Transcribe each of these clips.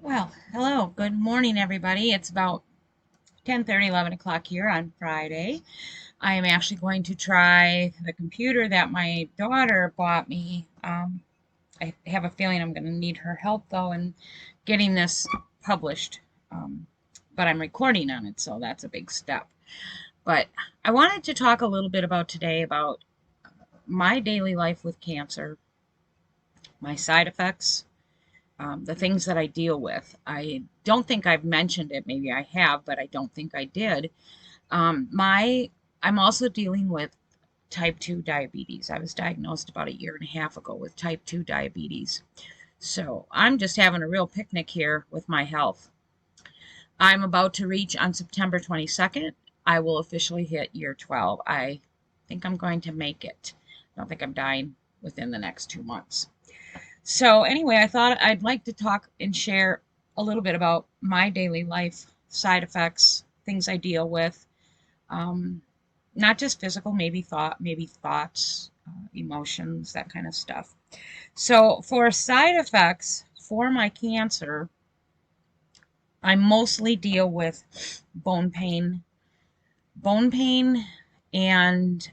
Well, hello. Good morning, everybody. It's about 10:30, 11 o'clock here on Friday. I am actually going to try the computer that my daughter bought me. I have a feeling I'm going to need her help, though, in getting this published. Um, but I'm recording on it, so that's a big step. But I wanted to talk a little bit about today about my daily life with cancer, my side effects, the things that I deal with. I don't think I've mentioned it. Maybe I have, but I don't think I did. I'm also dealing with type 2 diabetes. I was diagnosed about a year and a half ago with type 2 diabetes. So I'm just having a real picnic here with my health. I'm about to reach on September 22nd. I will officially hit year 12. I think I'm going to make it. I don't think I'm dying within the next 2 months. So, anyway, I thought I'd like to talk and share a little bit about my daily life, side effects, things I deal with, um, not just physical, maybe thoughts, emotions, that kind of stuff. So, for side effects for my cancer, I mostly deal with bone pain, bone pain, and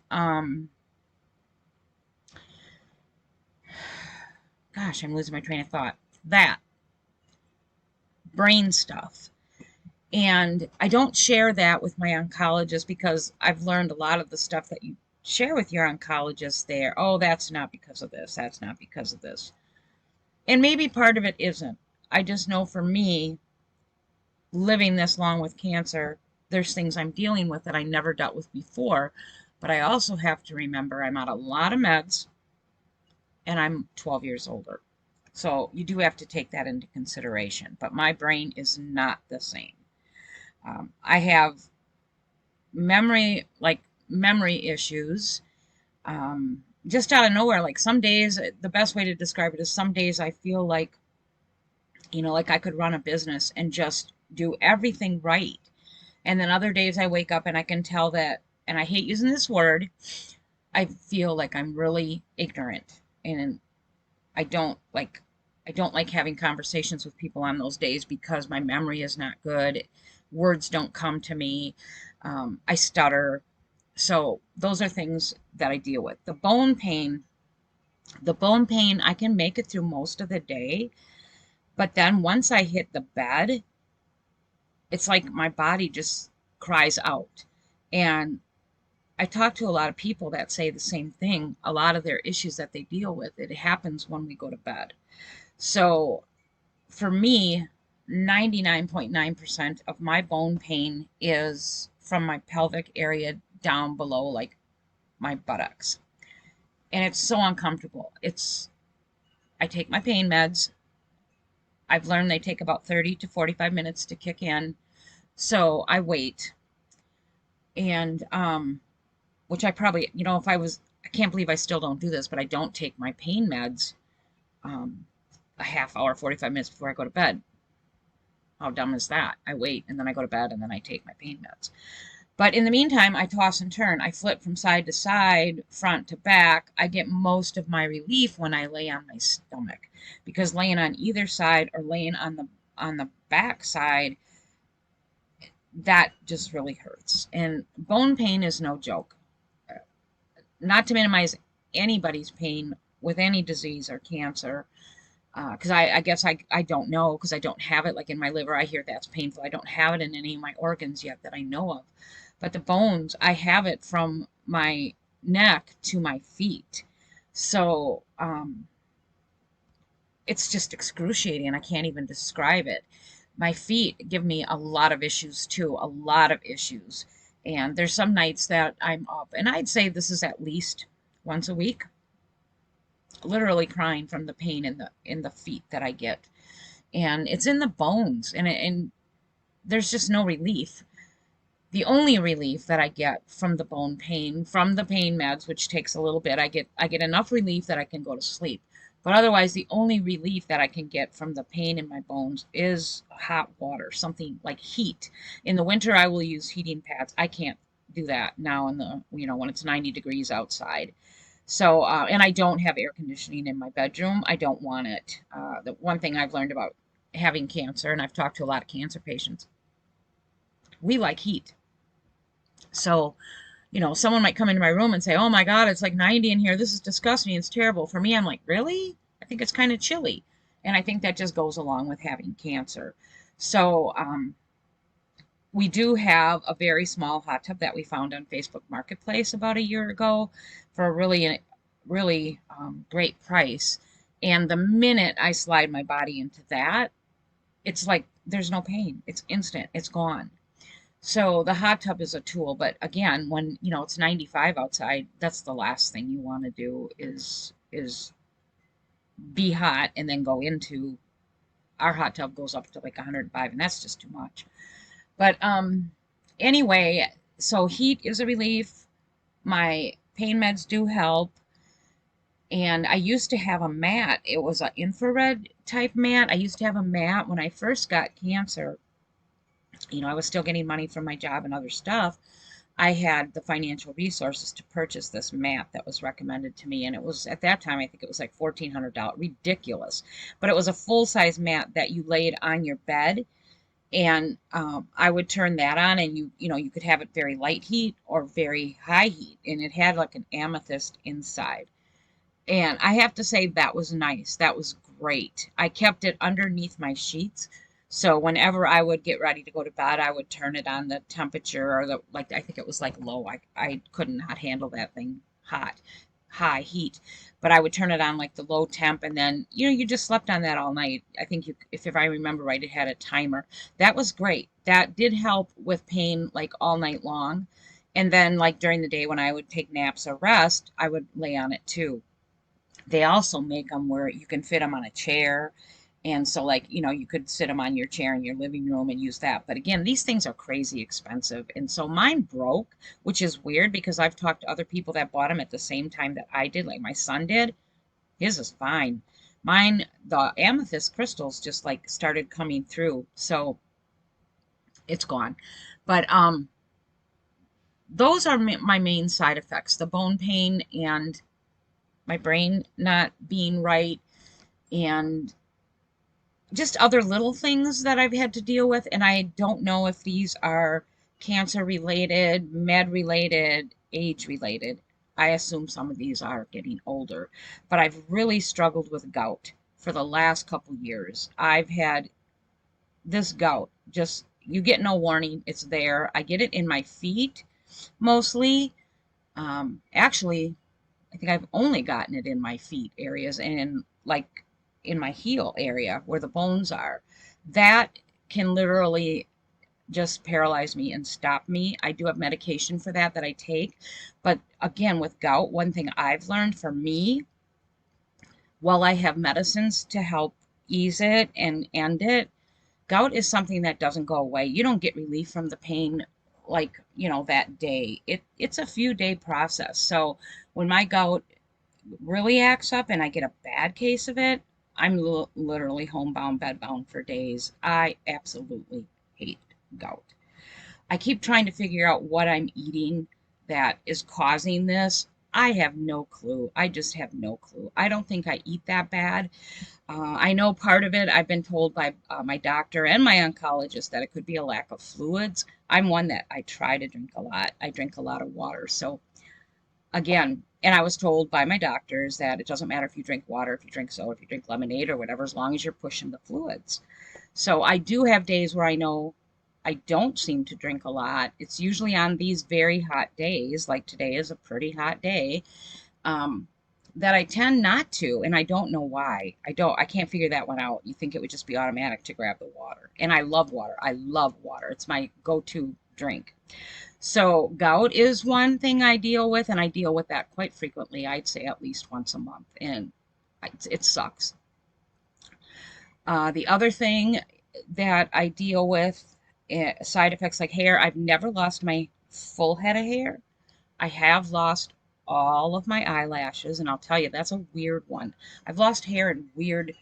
gosh, I'm losing my train of thought. That brain stuff. And I don't share that with my oncologist because I've learned a lot of the stuff that you share with your oncologist there. Oh, that's not because of this. That's not because of this. And maybe part of it isn't. I just know for me, living this long with cancer, there's things I'm dealing with that I never dealt with before. But I also have to remember I'm on a lot of meds and I'm 12 years older. So you do have to take that into consideration. But my brain is not the same. I have memory issues, just out of nowhere. Like some days, the best way to describe it is some days I feel like, like I could run a business and just do everything right. And then other days I wake up and I can tell that, and I hate using this word, I feel like I'm really ignorant and I don't like I don't like having conversations with people on those days because my memory is not good. Words don't come to me. I stutter. So those are things that I deal with. The bone pain, I can make it through most of the day, but then once I hit the bed, it's like my body just cries out. And I talk to a lot of people that say the same thing. A lot of their issues that they deal with, it happens when we go to bed. So for me, 99.9% of my bone pain is from my pelvic area down below, like my buttocks. And it's so uncomfortable. I take my pain meds. I've learned they take about 30 to 45 minutes to kick in. So I wait. And, which I probably, if I can't believe I still don't do this, but I don't take my pain meds um, a half hour, 45 minutes before I go to bed. How dumb is that? I wait and then I go to bed and then I take my pain meds. But in the meantime, I toss and turn. I flip from side to side, front to back. I get most of my relief when I lay on my stomach because laying on either side or laying on the back side, that just really hurts. And bone pain is no joke. Not to minimize anybody's pain with any disease or cancer, because I guess I don't know because I don't have it. Like in my liver, I hear that's painful. I don't have it in any of my organs yet that I know of. But the bones, I have it from my neck to my feet. So it's just excruciating. I can't even describe it. My feet give me a lot of issues too, a lot of issues. And there's some nights that I'm up, and I'd say this is at least once a week, literally crying from the pain in the feet that I get. And it's in the bones, and there's just no relief. The only relief that I get from the bone pain, from the pain meds, which takes a little bit, I get enough relief that I can go to sleep. But otherwise, the only relief that I can get from the pain in my bones is hot water, something like heat. In the winter, I will use heating pads. I can't do that now when it's 90 degrees outside. So, and I don't have air conditioning in my bedroom. I don't want it. The one thing I've learned about having cancer, and I've talked to a lot of cancer patients, we like heat. So, someone might come into my room and say, "Oh my God, it's like 90 in here. This is disgusting. It's terrible." For me, I'm like, "Really? I think it's kind of chilly." And I think that just goes along with having cancer. So, we do have a very small hot tub that we found on Facebook Marketplace about a year ago for a really great price. And the minute I slide my body into that, it's like there's no pain. It's instant. It's gone. So the hot tub is a tool, but again, when it's 95 outside, that's the last thing you want to do is be hot and then go into our hot tub goes up to like 105, and that's just too much. But anyway, so heat is a relief. My pain meds do help. And I used to have a mat. It was an infrared type mat. I used to have a mat when I first got cancer. I was still getting money from my job and other stuff. I had the financial resources to purchase this mat that was recommended to me. And it was at that time, I think it was like $1,400, ridiculous. But it was a full size mat that you laid on your bed. And I would turn that on, and you could have it very light heat or very high heat. And it had like an amethyst inside. And I have to say that was nice. That was great. I kept it underneath my sheets. So whenever I would get ready to go to bed, I would turn it on the temperature or I think it was like low. I could not handle that thing hot, high heat. But I would turn it on like the low temp, and then you just slept on that all night. I think if I remember right, it had a timer. That was great. That did help with pain like all night long. And then like during the day when I would take naps or rest, I would lay on it too. They also make them where you can fit them on a chair. And so, like, you could sit them on your chair in your living room and use that. But again, these things are crazy expensive. And so mine broke, which is weird because I've talked to other people that bought them at the same time that I did, like my son did. His is fine. Mine, the amethyst crystals just like started coming through. So it's gone. But those are my main side effects, the bone pain and my brain not being right, and just other little things that I've had to deal with. And I don't know if these are cancer related, med related, age related. I assume some of these are getting older, but I've really struggled with gout for the last couple years. I've had this gout, just you get no warning, it's there. I get it in my feet mostly. Actually, I think I've only gotten it in my feet areas and like in my heel area where the bones are. That can literally just paralyze me and stop me. I do have medication for that I take. But again, with gout, one thing I've learned for me, while I have medicines to help ease it and end it, gout is something that doesn't go away. You don't get relief from the pain like, that day. It's a few day process. So when my gout really acts up and I get a bad case of it, I'm literally homebound, bedbound for days. I absolutely hate gout. I keep trying to figure out what I'm eating that is causing this. I have no clue. I just have no clue. I don't think I eat that bad. I know part of it, I've been told by my doctor and my oncologist that it could be a lack of fluids. I'm one that I try to drink a lot. I drink a lot of water. So again, and I was told by my doctors that it doesn't matter if you drink water, if you drink soda, if you drink lemonade or whatever, as long as you're pushing the fluids. So I do have days where I know I don't seem to drink a lot. It's usually on these very hot days, like today is a pretty hot day, that I tend not to, and I don't know why. I can't figure that one out. You think it would just be automatic to grab the water. And I love water. I love water. It's my go-to drink. So gout is one thing I deal with, and I deal with that quite frequently. I'd say at least once a month, and it sucks. The other thing that I deal with, side effects like hair, I've never lost my full head of hair. I have lost all of my eyelashes, and I'll tell you, that's a weird one. I've lost hair in weird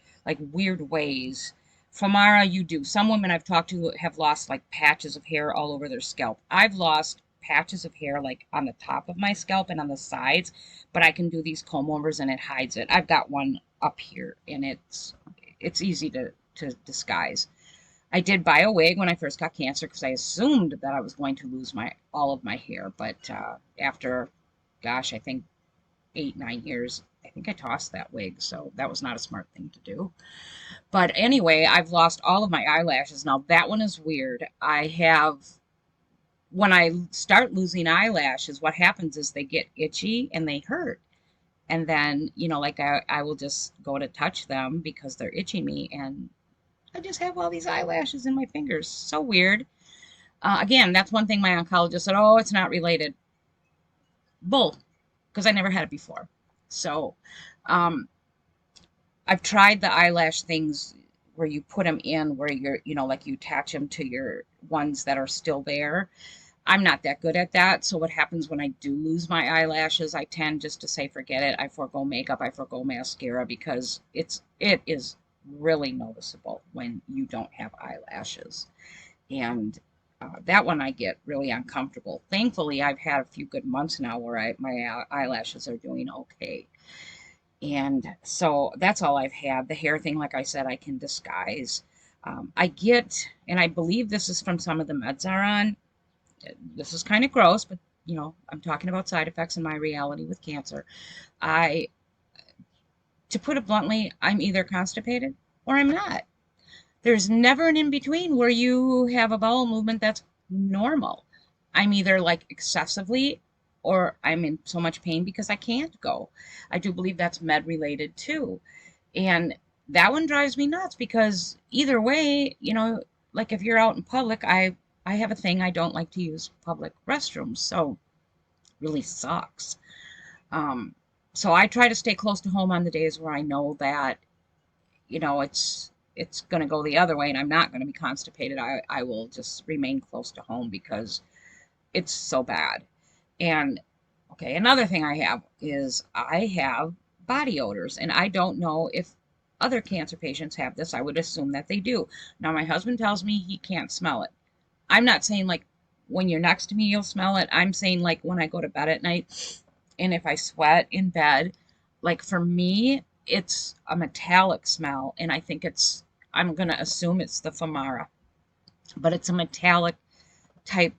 ways. Famara, you do. Some women I've talked to have lost like patches of hair all over their scalp. I've lost patches of hair like on the top of my scalp and on the sides, but I can do these comb overs and it hides it. I've got one up here, and it's easy to to disguise. I did buy a wig when I first got cancer because I assumed that I was going to lose my all of my hair. But after, gosh, I think 8, 9 years, I think I tossed that wig. So that was not a smart thing to do. But anyway, I've lost all of my eyelashes. Now that one is weird. I have, when I start losing eyelashes, what happens is they get itchy and they hurt. And then, like I will just go to touch them because they're itching me. And I just have all these eyelashes in my fingers. So weird. Again, that's one thing my oncologist said, oh, it's not related. Bull, because I never had it before. So um, I've tried the eyelash things where you put them in, where like you attach them to your ones that are still there. I'm not that good at that. So what happens when I do lose my eyelashes, I tend just to say, forget it. I forego makeup, I forego mascara because it is really noticeable when you don't have eyelashes. And that one I get really uncomfortable. Thankfully, I've had a few good months now where my eyelashes are doing okay. And so that's all I've had. The hair thing, like I said, I can disguise. I get, and I believe this is from some of the meds I'm on. This is kind of gross, but I'm talking about side effects in my reality with cancer. I, to put it bluntly, I'm either constipated or I'm not. There's never an in between where you have a bowel movement that's normal. I'm either like excessively or I'm in so much pain because I can't go. I do believe that's med related too. And that one drives me nuts because either way, like if you're out in public, I have a thing I don't like to use public restrooms, so really sucks. Um, so I try to stay close to home on the days where I know that it's going to go the other way and I'm not going to be constipated. I will just remain close to home because it's so bad. And okay, another thing I have is I have body odors, and I don't know if other cancer patients have this. I would assume that they do. Now, my husband tells me he can't smell it. I'm not saying like when you're next to me, you'll smell it. I'm saying like when I go to bed at night and if I sweat in bed, like for me, it's a metallic smell. And I think I'm going to assume it's the Femara, but it's a metallic type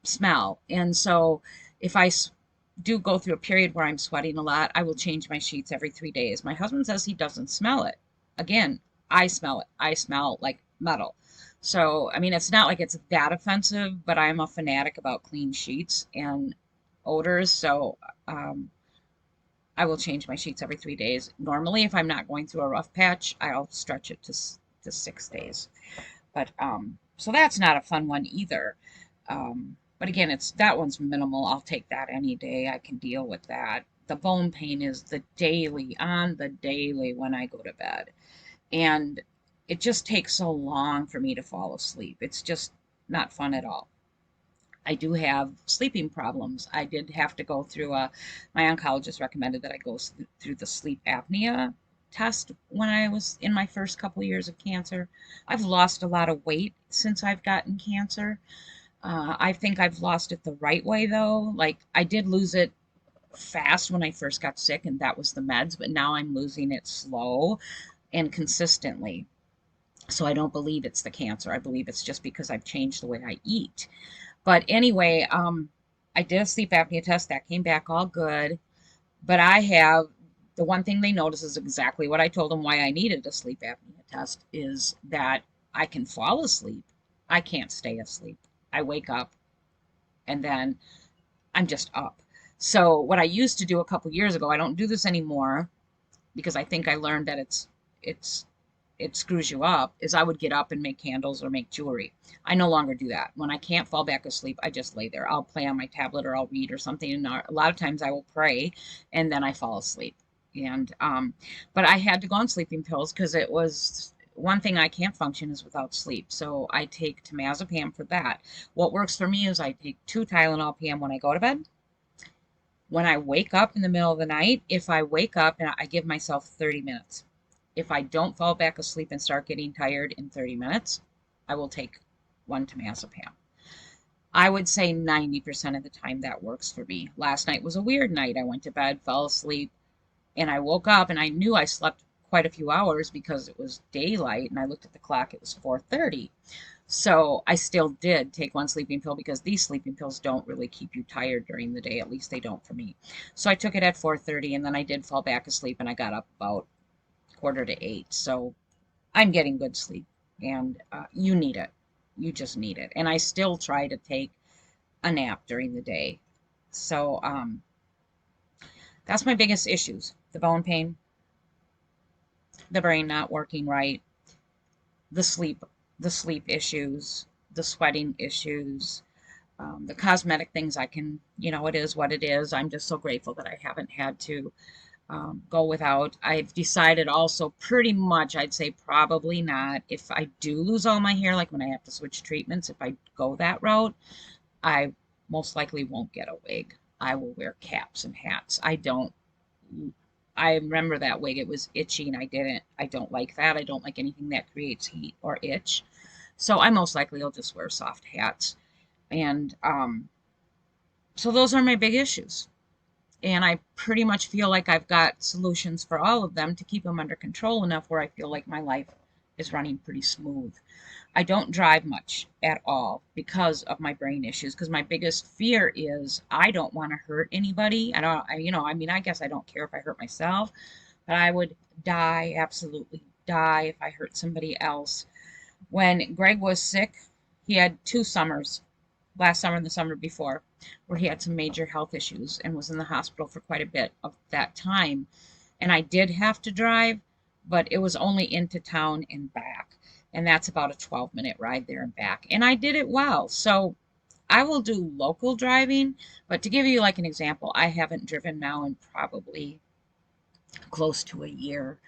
smell. And so if do go through a period where I'm sweating a lot, I will change my sheets every 3 days. My husband says he doesn't smell it. Again, I smell it. I smell like metal. So, I mean, it's not like it's that offensive, but I'm a fanatic about clean sheets and odors. So, I will change my sheets every 3 days. Normally, if I'm not going through a rough patch, I'll stretch it to 6 days. But so that's not a fun one either. But again, that one's minimal. I'll take that any day. I can deal with that. The bone pain is on the daily when I go to bed. And it just takes so long for me to fall asleep. It's just not fun at all. I do have sleeping problems. I did have to go through my oncologist recommended that I go through the sleep apnea test when I was in my first couple of years of cancer. I've lost a lot of weight since I've gotten cancer. I think I've lost it the right way though. Like I did lose it fast when I first got sick, and that was the meds, but now I'm losing it slow and consistently. So I don't believe it's the cancer. I believe it's just because I've changed the way I eat. But anyway, I did a sleep apnea test that came back all good. But the one thing they noticed is exactly what I told them why I needed a sleep apnea test is that I can fall asleep. I can't stay asleep. I wake up and then I'm just up. So what I used to do a couple years ago, I don't do this anymore because I think I learned that it's it screws you up, is I would get up and make candles or make jewelry. I no longer do that. When I can't fall back asleep, I just lay there. I'll play on my tablet or I'll read or something. And a lot of times I will pray and then I fall asleep. And, but I had to go on sleeping pills because it was one thing I can't function is without sleep. So I take temazepam for that. What works for me is I take 2 Tylenol PM when I go to bed. When I wake up in the middle of the night, if I wake up and I give myself 30 minutes, if I don't fall back asleep and start getting tired in 30 minutes, I will take 1 temazepam. I would say 90% of the time that works for me. Last night was a weird night. I went to bed, fell asleep, and I woke up and I knew I slept quite a few hours because it was daylight, and I looked at the clock, it was 4:30. So I still did take one sleeping pill because these sleeping pills don't really keep you tired during the day. At least they don't for me. So I took it at 4:30, and then I did fall back asleep, and I got up about quarter to 8. So I'm getting good sleep, and you need it. You just need it. And I still try to take a nap during the day. So that's my biggest issues: the bone pain, the brain not working right, the sleep, the sleep issues, the sweating issues, the cosmetic things. I can, it is what it is. I'm just so grateful that I haven't had to go without. I've decided also pretty much, I'd say probably not. If I do lose all my hair, like when I have to switch treatments, if I go that route, I most likely won't get a wig. I will wear caps and hats. I remember that wig. It was itchy and I don't like that. I don't like anything that creates heat or itch. So I most likely will just wear soft hats. And so those are my big issues. And I pretty much feel like I've got solutions for all of them to keep them under control enough where I feel like my life is running pretty smooth. I don't drive much at all because of my brain issues. Because my biggest fear is I don't want to hurt anybody. I guess I don't care if I hurt myself, but I would die, absolutely die, if I hurt somebody else. When Greg was sick, he had 2 summers, last summer and the summer before, where he had some major health issues and was in the hospital for quite a bit of that time. And I did have to drive, but it was only into town and back. And that's about a 12-minute ride there and back. And I did it well. So I will do local driving, but to give you like an example, I haven't driven now in probably close to a year.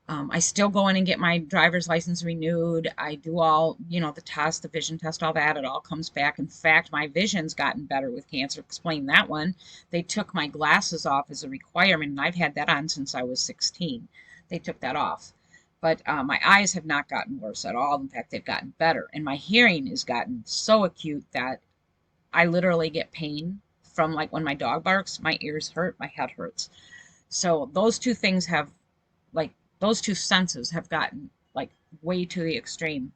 I still go in and get my driver's license renewed. I do all, the test, the vision test, all that. It all comes back. In fact, my vision's gotten better with cancer. Explain that one. They took my glasses off as a requirement, and I've had that on since I was 16. They took that off. But my eyes have not gotten worse at all. In fact, they've gotten better. And my hearing has gotten so acute that I literally get pain from, like, when my dog barks, my ears hurt, my head hurts. So those two things have, like, those two senses have gotten like way to the extreme.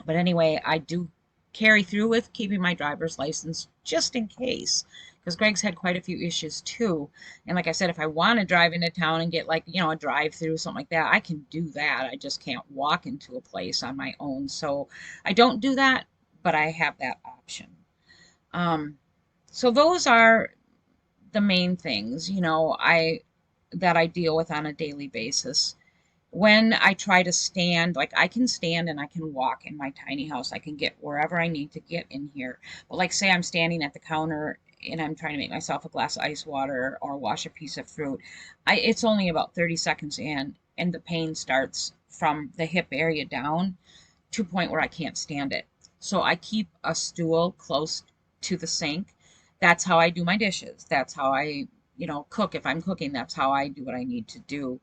But anyway, I do carry through with keeping my driver's license just in case, because Greg's had quite a few issues too. And like I said, if I want to drive into town and get, like, a drive through, something like that, I can do that. I just can't walk into a place on my own. So I don't do that, but I have that option. Um, so those are the main things, that I deal with on a daily basis. When I try to stand, like, I can stand and I can walk in my tiny house. I can get wherever I need to get in here. But like, say I'm standing at the counter and I'm trying to make myself a glass of ice water or wash a piece of fruit. It's only about 30 seconds in, and the pain starts from the hip area down to a point where I can't stand it. So I keep a stool close to the sink. That's how I do my dishes. That's how I, cook. If I'm cooking, that's how I do what I need to do.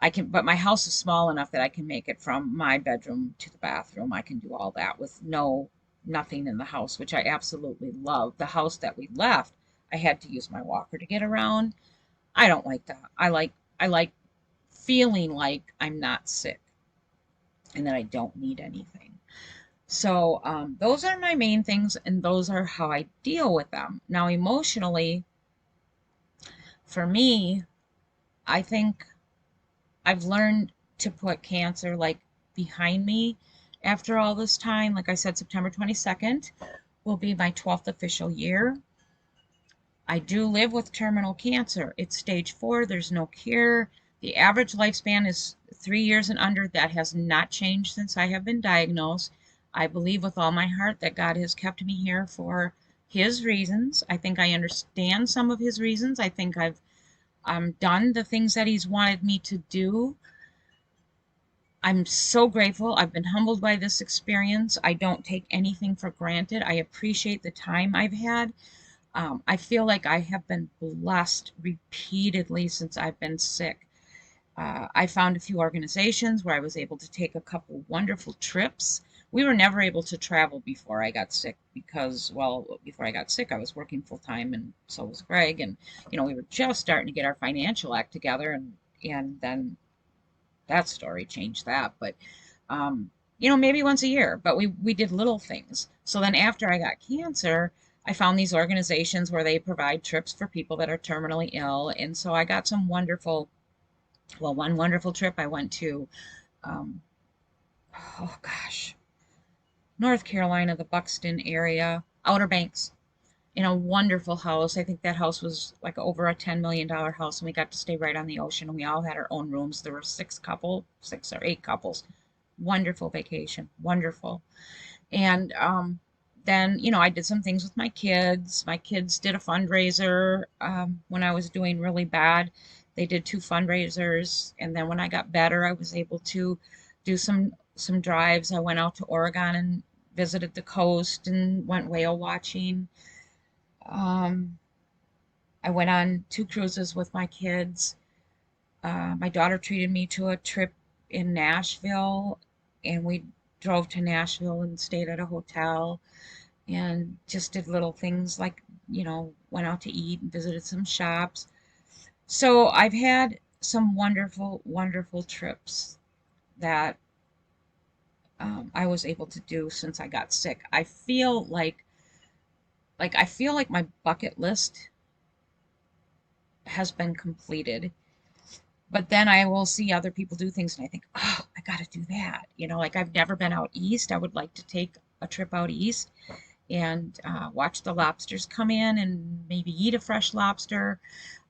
But my house is small enough that I can make it from my bedroom to the bathroom. I can do all that with nothing in the house, which I absolutely love. The house that we left, I had to use my walker to get around. I don't like that. I like feeling like I'm not sick and that I don't need anything. So those are my main things, and those are how I deal with them. Now, emotionally, for me, I think I've learned to put cancer, like, behind me after all this time. Like I said, September 22nd will be my 12th official year. I do live with terminal cancer. It's stage 4. There's no cure. The average lifespan is 3 years and under. That has not changed since I have been diagnosed. I believe with all my heart that God has kept me here for his reasons. I think I understand some of his reasons. I think I've done the things that he's wanted me to do. I'm so grateful. I've been humbled by this experience. I don't take anything for granted. I appreciate the time I've had. I feel like I have been blessed repeatedly since I've been sick. I found a few organizations where I was able to take a couple wonderful trips. We were never able to travel before I got sick because, well, before I got sick, I was working full time, and so was Greg. And, we were just starting to get our financial act together, and then that story, change that. But um, maybe once a year. But we did little things. So then after I got cancer, I found these organizations where they provide trips for people that are terminally ill, and so I got some wonderful. Well, one wonderful trip I went to. Um, oh gosh, North Carolina, the Buxton area, Outer Banks, in a wonderful house. I think that house was like over a $10 million house, and we got to stay right on the ocean, and we all had our own rooms. There were six or eight couples. Wonderful vacation, wonderful. And then, I did some things with my kids. My kids did a fundraiser when I was doing really bad. They did two fundraisers, and then when I got better, I was able to do some drives. I went out to Oregon and visited the coast and went whale watching. Um, I went on two cruises with my kids. My daughter treated me to a trip in Nashville, and we drove to Nashville and stayed at a hotel and just did little things like, went out to eat and visited some shops. So I've had some wonderful, wonderful trips that I was able to do since I got sick. I feel like my bucket list has been completed. But then I will see other people do things and I think, oh, I got to do that. Like I've never been out east. I would like to take a trip out east and watch the lobsters come in and maybe eat a fresh lobster.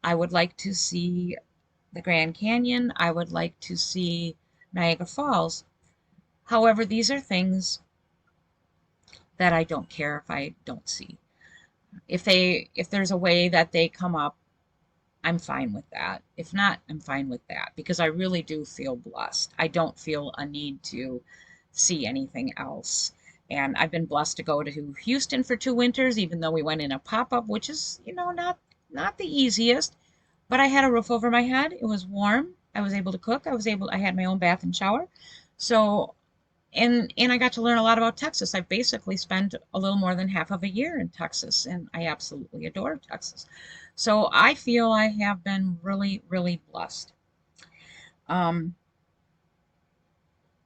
I would like to see the Grand Canyon. I would like to see Niagara Falls. However, these are things that I don't care if I don't see. If there's a way that they come up, I'm fine with that. If not, I'm fine with that because I really do feel blessed. I don't feel a need to see anything else. And I've been blessed to go to Houston for 2 winters, even though we went in a pop-up, which is, not the easiest. But I had a roof over my head. It was warm. I was able to cook. I had my own bath and shower. So, and I got to learn a lot about Texas. I basically spent a little more than half of a year in Texas, and I absolutely adore Texas. So I feel I have been really, really blessed. Um,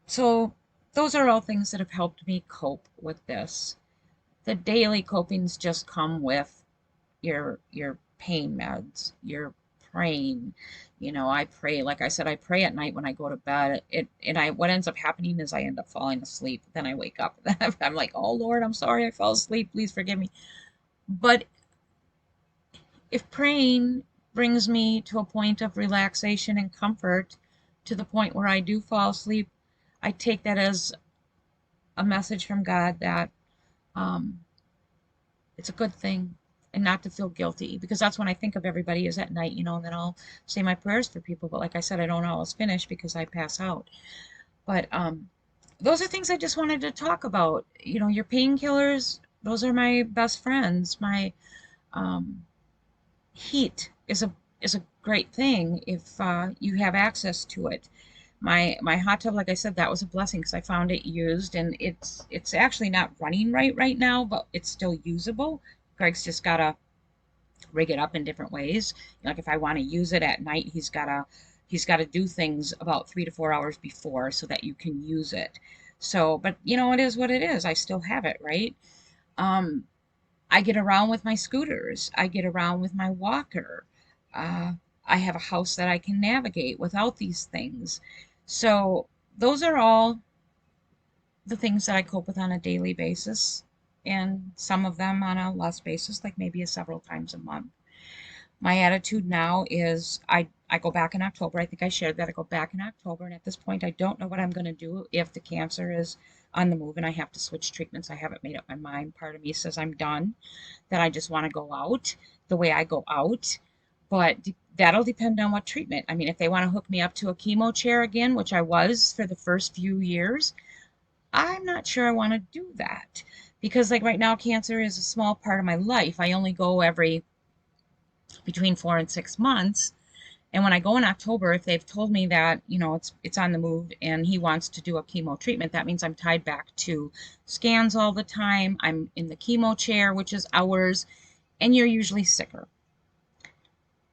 so those are all things that have helped me cope with this. The daily copings just come with your pain meds, your praying. I pray, like I said, I pray at night when I go to bed. What ends up happening is I end up falling asleep. Then I wake up. I'm like, oh Lord, I'm sorry I fell asleep. Please forgive me. But if praying brings me to a point of relaxation and comfort to the point where I do fall asleep, I take that as a message from God that um, it's a good thing and not to feel guilty because that's when I think of everybody is at night, and then I'll say my prayers for people. But like I said, I don't always finish because I pass out. But those are things I just wanted to talk about. Your painkillers, those are my best friends. My um, heat is a great thing if you have access to it. My hot tub, like I said, that was a blessing because I found it used and it's actually not running right now, but it's still usable. Greg's just gotta rig it up in different ways. Like if I want to use it at night, he's gotta do things about 3 to 4 hours before so that you can use it. So, but it is what it is. I still have it, right? Um, I get around with my scooters. I get around with my walker. Uh, I have a house that I can navigate without these things. So those are all the things that I cope with on a daily basis, and some of them on a less basis, like maybe several times a month. My attitude now is I go back in October. I think I shared that I go back in October, and at this point, I don't know what I'm going to do if the cancer is on the move and I have to switch treatments. I haven't made up my mind. Part of me says I'm done, that I just want to go out the way I go out, but that'll depend on what treatment. I mean, if they want to hook me up to a chemo chair again, which I was for the first few years, I'm not sure I want to do that because, like right now, cancer is a small part of my life. I only go every between 4 and 6 months. And when I go in October, if they've told me that, it's on the move and he wants to do a chemo treatment, that means I'm tied back to scans all the time. I'm in the chemo chair, which is hours, and you're usually sicker.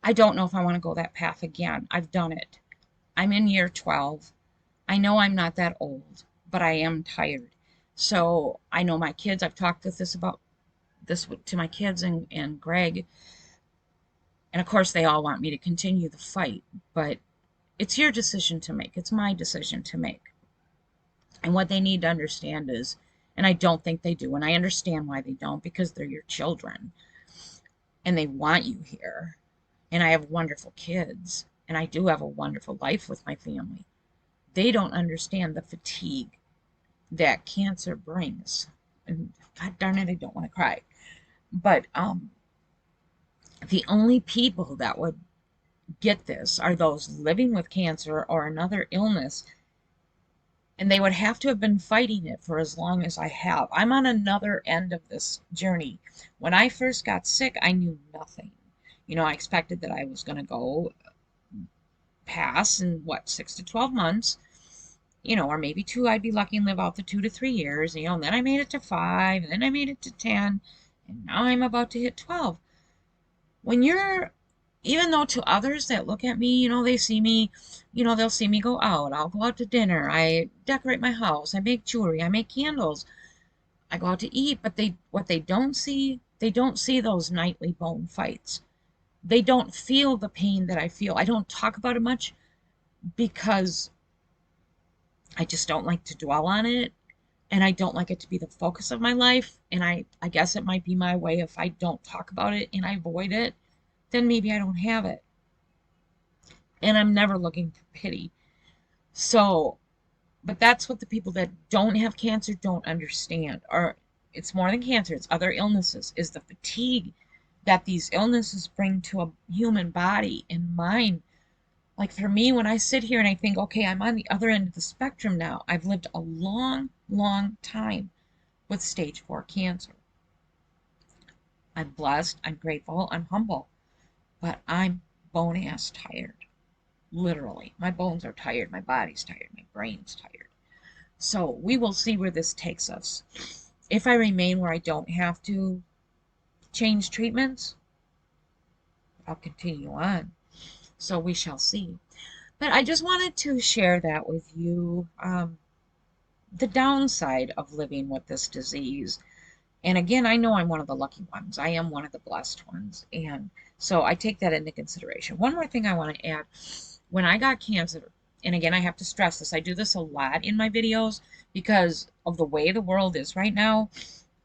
I don't know if I want to go that path again. I've done it. I'm in year 12. I know I'm not that old, but I am tired. So I know my kids, I've talked with this about this to my kids and Greg, and of course they all want me to continue the fight, but it's your decision to make. It's my decision to make. And what they need to understand is, and I don't think they do, and I understand why they don't, because they're your children and they want you here. And I have wonderful kids, and I do have a wonderful life with my family. They don't understand the fatigue that cancer brings. And God darn it, I don't want to cry. But the only people that would get this are those living with cancer or another illness, and they would have to have been fighting it for as long as I have. I'm on another end of this journey. When I first got sick, I knew nothing. I expected that I was going to go pass in what, 6 to 12 months, or maybe two. I'd be lucky and live out the 2 to 3 years, and then I made it to 5, and then I made it to 10, and now I'm about to hit 12. When you're, even though to others that look at me, they see me, they'll see me go out. I'll go out to dinner. I decorate my house. I make jewelry. I make candles. I go out to eat. But what they don't see those nightly bone fights. They don't feel the pain that I feel. I don't talk about it much because I just don't like to dwell on it. And I don't like it to be the focus of my life. And I guess it might be my way. If I don't talk about it and I avoid it, then maybe I don't have it. And I'm never looking for pity. So, but that's what the people that don't have cancer don't understand. Or it's more than cancer, it's other illnesses, is the fatigue that these illnesses bring to a human body and mind. Like for me, when I sit here and I think, okay, I'm on the other end of the spectrum now. I've lived a long, long time with stage 4 cancer. I'm blessed, I'm grateful, I'm humble, but I'm bone-ass tired. Literally. My bones are tired, my body's tired, my brain's tired. So we will see where this takes us. If I remain where I don't have to change treatments, I'll continue on. So we shall see. But I just wanted to share that with you, the downside of living with this disease. And again, I know I'm one of the lucky ones. I am one of the blessed ones. And so I take that into consideration. One more thing I want to add. When I got cancer, and again, I have to stress this, I do this a lot in my videos because of the way the world is right now.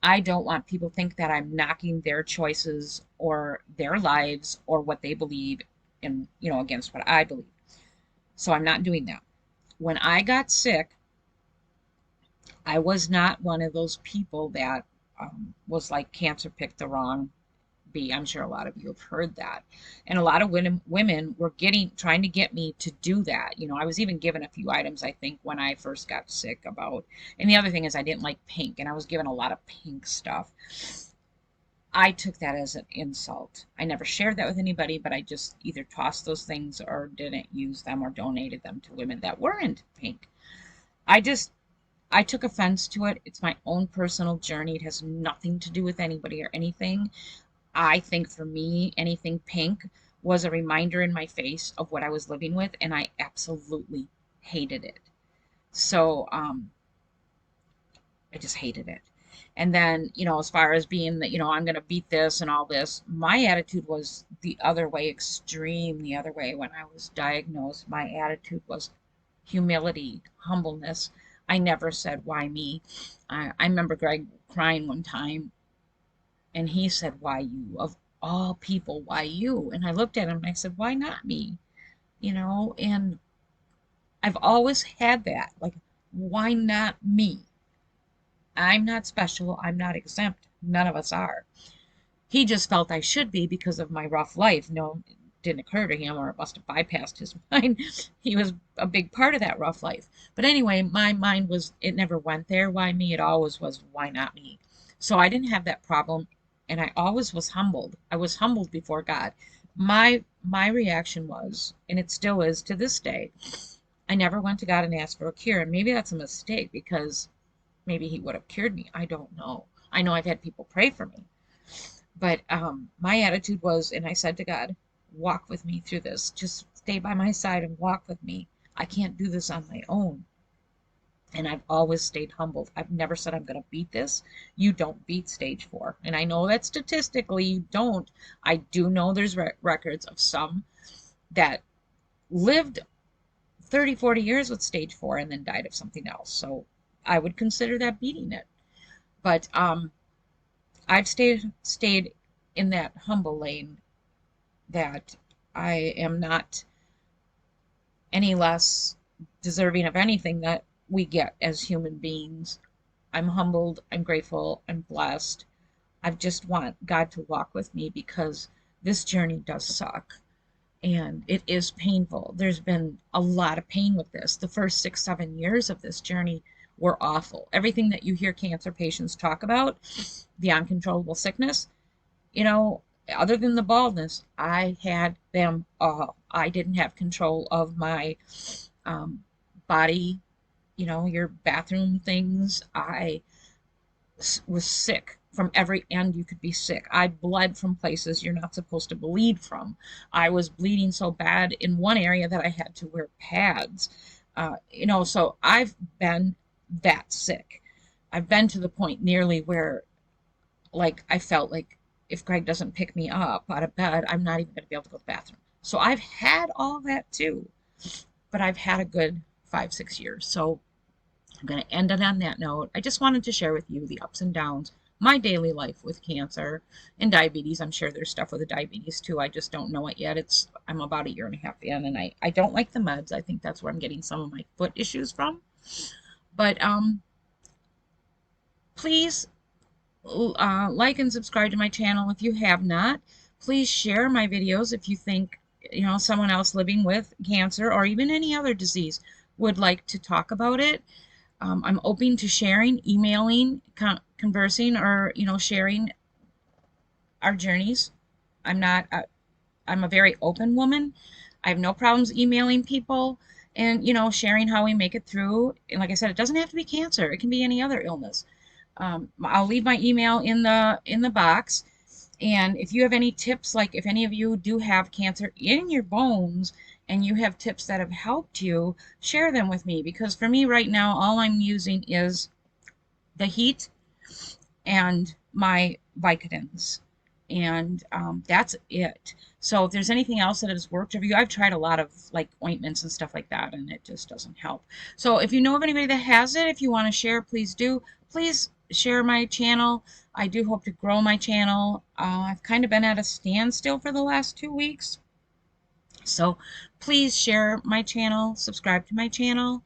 I don't want people to think that I'm knocking their choices or their lives or what they believe in, against what I believe. So I'm not doing that. When I got sick, I was not one of those people that was like cancer picked the wrong bee. I'm sure a lot of you have heard that. And a lot of women were trying to get me to do that. I was even given a few items, I think, when I first got sick about. And the other thing is I didn't like pink, and I was given a lot of pink stuff. I took that as an insult. I never shared that with anybody, but I just either tossed those things or didn't use them or donated them to women that were into pink. I took offense to it. It's my own personal journey. It has nothing to do with anybody or anything. I think for me, anything pink was a reminder in my face of what I was living with, and I absolutely hated it. So, I just hated it. And then, as far as being that, I'm going to beat this and all this, my attitude was the other way, extreme the other way. When I was diagnosed, my attitude was humility, humbleness. I never said, why me? I remember Greg crying one time, and he said, why you? Of all people, why you? And I looked at him and I said, why not me? And I've always had that. Like, why not me? I'm not special. I'm not exempt. None of us are. He just felt I should be because of my rough life. No, it didn't occur to him, or it must have bypassed his mind. He was a big part of that rough life. But anyway, my mind it never went there. Why me? It always was, why not me? So I didn't have that problem, and I always was humbled. I was humbled before God. My reaction was, and it still is to this day, I never went to God and asked for a cure. And maybe that's a mistake because maybe he would have cured me. I don't know. I know I've had people pray for me. But my attitude was, and I said to God, walk with me through this. Just stay by my side and walk with me. I can't do this on my own. And I've always stayed humbled. I've never said I'm going to beat this. You don't beat stage 4. And I know that statistically you don't. I do know there's records of some that lived 30, 40 years with stage 4 and then died of something else. So I would consider that beating it. But I've stayed in that humble lane, that I am not any less deserving of anything that we get as human beings. I'm humbled, I'm grateful, I'm blessed. I just want God to walk with me, because this journey does suck and it is painful. There's been a lot of pain with this. The first 6, 7 years of this journey were awful. Everything that you hear cancer patients talk about, the uncontrollable sickness, you know, other than the baldness, I had them all. I didn't have control of my body, your bathroom things. I was sick from every end you could be sick. I bled from places you're not supposed to bleed from. I was bleeding so bad in one area that I had to wear pads. So I've been that sick. I've been to the point nearly where, like, I felt like if Greg doesn't pick me up out of bed, I'm not even going to be able to go to the bathroom. So I've had all that too, but I've had a good 5, 6 years. So I'm going to end it on that note. I just wanted to share with you the ups and downs, my daily life with cancer and diabetes. I'm sure there's stuff with the diabetes too. I just don't know it yet. I'm about 1.5 years in, and I don't like the meds. I think that's where I'm getting some of my foot issues from. But please like and subscribe to my channel if you have not. Please share my videos if you think someone else living with cancer or even any other disease would like to talk about it. I'm open to sharing, emailing, conversing, or sharing our journeys. I'm a very open woman. I have no problems emailing people and sharing how we make it through. And like I said, it doesn't have to be cancer. It can be any other illness. I'll leave my email in the box. And if you have any tips, like if any of you do have cancer in your bones and you have tips that have helped you, share them with me. Because for me right now, all I'm using is the heat and my Vicodins. And that's it. So if there's anything else that has worked for you, I've tried a lot of like ointments and stuff like that, and it just doesn't help. So if you know of anybody that has it, if you want to share, please do. Please share my channel. I do hope to grow my channel. I've kind of been at a standstill for the last 2 weeks. So please share my channel, subscribe to my channel,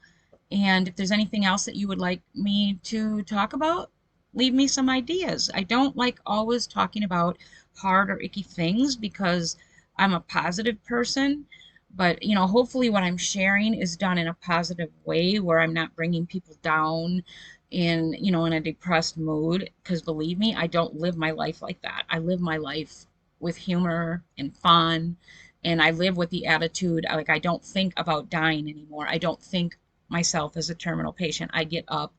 and if there's anything else that you would like me to talk about, leave me some ideas. I don't like always talking about hard or icky things because I'm a positive person, but hopefully what I'm sharing is done in a positive way where I'm not bringing people down in a depressed mood, because believe me, I don't live my life like that. I live my life with humor and fun, and I live with the attitude like I don't think about dying anymore. I don't think myself as a terminal patient. I get up,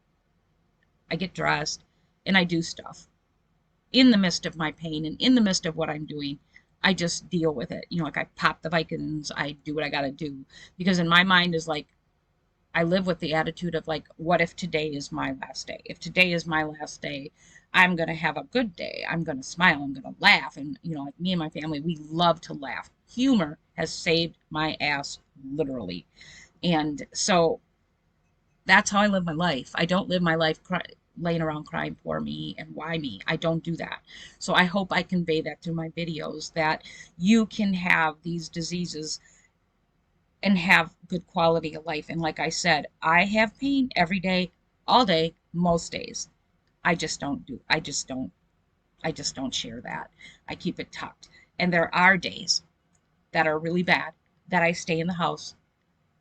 I get dressed, and I do stuff in the midst of my pain and in the midst of what I'm doing. I just deal with it. Like I pop the Vicodins, I do what I got to do, because in my mind is like, I live with the attitude of like, what if today is my last day? If today is my last day, I'm going to have a good day. I'm going to smile. I'm going to laugh. And, like me and my family, we love to laugh. Humor has saved my ass, literally. And so that's how I live my life. I don't live my life laying around crying, poor me and why me. I don't do that. So I hope I convey that through my videos, that you can have these diseases and have good quality of life. And like I said, I have pain every day, all day, most days. I just don't share that. I keep it tucked. And there are days that are really bad that I stay in the house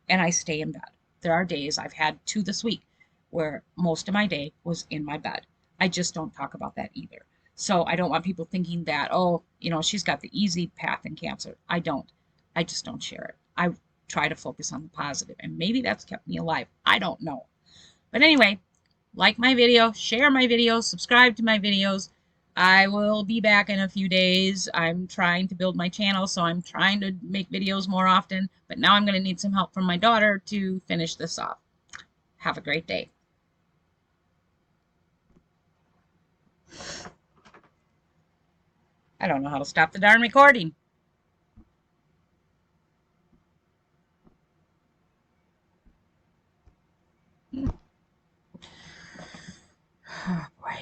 and I stay in bed. There are days, I've had 2 this week, where most of my day was in my bed. I just don't talk about that either. So I don't want people thinking that, oh, she's got the easy path in cancer. I don't. I just don't share it. I try to focus on the positive, and maybe that's kept me alive. I don't know. But anyway, like my video, share my videos, subscribe to my videos. I will be back in a few days. I'm trying to build my channel, so I'm trying to make videos more often. But now I'm going to need some help from my daughter to finish this off. Have a great day. I don't know how to stop the darn recording. Oh boy.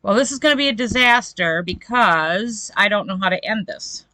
Well, this is going to be a disaster because I don't know how to end this.